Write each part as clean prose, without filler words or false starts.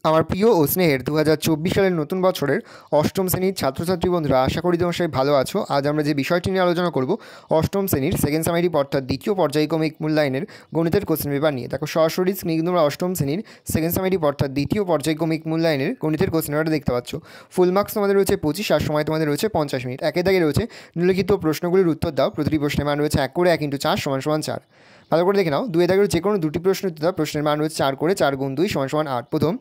আমার প্রিয় ও স্নেহের 2024 সালের নতুন বছরের অষ্টম শ্রেণীর ছাত্রছাত্রী বন্ধুরা, আশা করি তোমার সবাই ভালো আছো। আজ আমরা যে বিষয়টি নিয়ে আলোচনা করব, অষ্টম শ্রেণীর সেকেন্ড সামারিপ অর্থাৎ দ্বিতীয় পর্যায়ক্রমিক মূল্যায়নের গণিতের কোশ্চেন পেপার নিয়ে। দেখো সরাসরি স্ক্রিনে কিন্তু আমরা অষ্টম শ্রেণীর সেকেন্ড সামারিপ অর্থাৎ দ্বিতীয় পর্যায়ক্রমিক মূল্যায়নের গণিতের কোশ্চেন পেপারটা দেখতে পাচ্ছ। ফুল মার্কস তোমাদের রয়েছে 25 আর সময় তোমাদের রয়েছে 50 মিনিট। একে দাগে রয়েছে নিম্নলিখিত প্রশ্নগুলির উত্তর দাও। প্রতিটি প্রশ্নের মান রয়েছে 1 করে 1 × 4 = 4। ভালো করে দেখে নাও। দুই দাগের যে কোনো দুটি প্রশ্নের উত্তর দাও। প্রশ্নের মান রয়েছে 4 করে 4 × 2 = 8। প্রথম,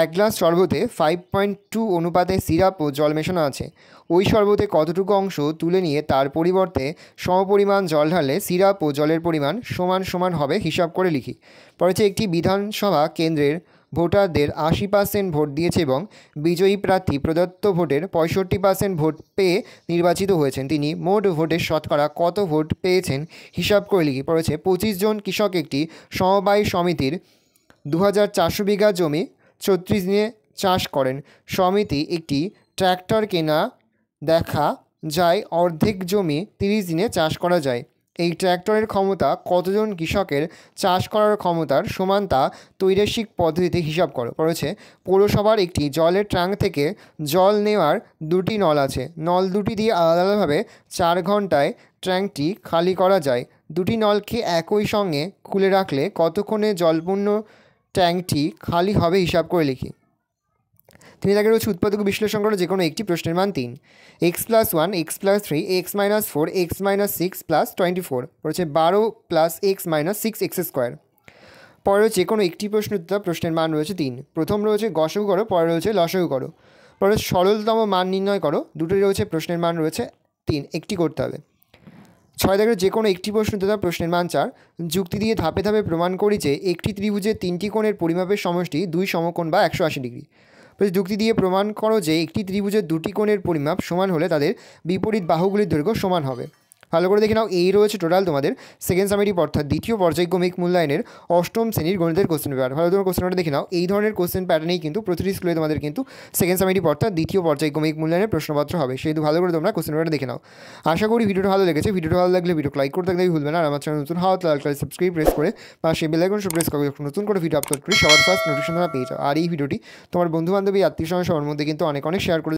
এক গ্লাস শরবতে 5.2 অনুপাতে সিরাপ ও জল মেশানো আছে। ওই শরবতে কতটুকু অংশ তুলে নিয়ে তার পরিবর্তে সমপরিমাণ জল ঢাললে সিরাপ ও জলের পরিমাণ সমান সমান হবে, হিসাব করে লিখি। পরেছে, একটি বিধানসভা কেন্দ্রের ভোটারদের 80% ভোট দিয়েছে এবং বিজয়ী প্রার্থী প্রদত্ত ভোটের 65% ভোট পেয়ে নির্বাচিত হয়েছেন। তিনি মোট ভোটের শতকরা কত ভোট পেয়েছেন, হিসাব করে লিখি। পড়েছে, 25 জন কৃষক একটি সমবায় সমিতির 2400 বিঘা জমি 36 দিনে চাষ করেন। সমিতি একটি ট্র্যাক্টর কেনা, দেখা যায় অর্ধেক জমি 30 দিনে চাষ করা যায়। এই ট্র্যাক্টরের ক্ষমতা কতজন কৃষকের চাষ করার ক্ষমতার সমান তা ত্রৈরাসিক পদ্ধতিতে হিসাব করো। পড়েছে, পৌরসভার একটি জলের ট্যাঙ্ক থেকে জল নেওয়ার দুটি নল আছে। নল দুটি দিয়ে আলাদা আলাদাভাবে 4 ঘন্টায় ট্যাঙ্কটি খালি করা যায়। দুটি নলকে একই সঙ্গে খুলে রাখলে কতক্ষণে জলপূর্ণ ট্যাঙ্কটি খালি হবে, হিসাব করে লিখি। তিনি তাকে রয়েছে উৎপাদক বিশ্লেষণ করে যে কোনো একটি প্রশ্নের মান 3। x+1, x+3, x-4, x-6 + 24 রয়েছে 12 + x - 6x²। পরে রয়েছে যে কোনো একটি প্রশ্ন উত্তর। প্রশ্নের মান রয়েছে 3। প্রথম রয়েছে গসাগু করো, পরে রয়েছে লসাগু করো। পরে সরলতম মান নির্ণয় করো। দুটোই রয়েছে, প্রশ্নের মান রয়েছে 3, একটি করতে হবে। 6 দাগের যে কোনো একটি প্রশ্ন উত্তর। প্রশ্নের মান 4। যুক্তি দিয়ে ধাপে ধাপে প্রমাণ করি যে একটি ত্রিভুজের 3টি কোণের পরিমাপের সমষ্টি 2 সমকোণ বা 180 ডিগ্রি। যুক্তি দিয়ে প্রমাণ করো যে একটি ত্রিভুজের 2টি কোণের পরিমাপ সমান হলে তাদের বিপরীত বাহুগুলির দৈর্ঘ্য সমান হবে। ভালো করে দেখে নাও। এই রয়েছে টোটাল তোমাদের সেকেন্ড সামারিপ অর্থাৎ দ্বিতীয় পর্যায়ক্রমিক মূল্যায়নের অষ্টম শ্রেণীর গণিতের কোশ্চেন পেপার। ভালো তোমার কোশ্চেনটা দেখে নাও। এই ধরনের কোশ্চেন প্যাটার্নেই কিন্তু প্রতিটি স্কুলে তোমাদের কিন্তু সেকেন্ড সামারিপ অর্থাৎ দ্বিতীয় পর্যায়ক্রমিক মূল্যায়নের প্রশ্নপত্র হবে। সেহেতু ভালো করে তোমরা কোশ্চেন পেপারটা দেখে নাও। আশা করি ভিডিওটা ভালো লেগেছে। ভিডিওটা ভালো লাগলে ভিডিও লাইক করতে থাকলে ভুলবে না। আর আমার চ্যানেল নতুন হওয়া লাল কালার সাবস্ক্রাইব প্রেস করে পাশে বেল আইকন প্রেস করে নতুন করে ভিডিও আপলোড করি সবার ফার্স্ট নোটিফিকেশন তোমরা পেয়ে যাও। আর এই ভিডিওটি তোমার বন্ধু বান্ধবী, আত্মীয় স্বজন সবার মধ্যে কিন্তু অনেক শেয়ার করে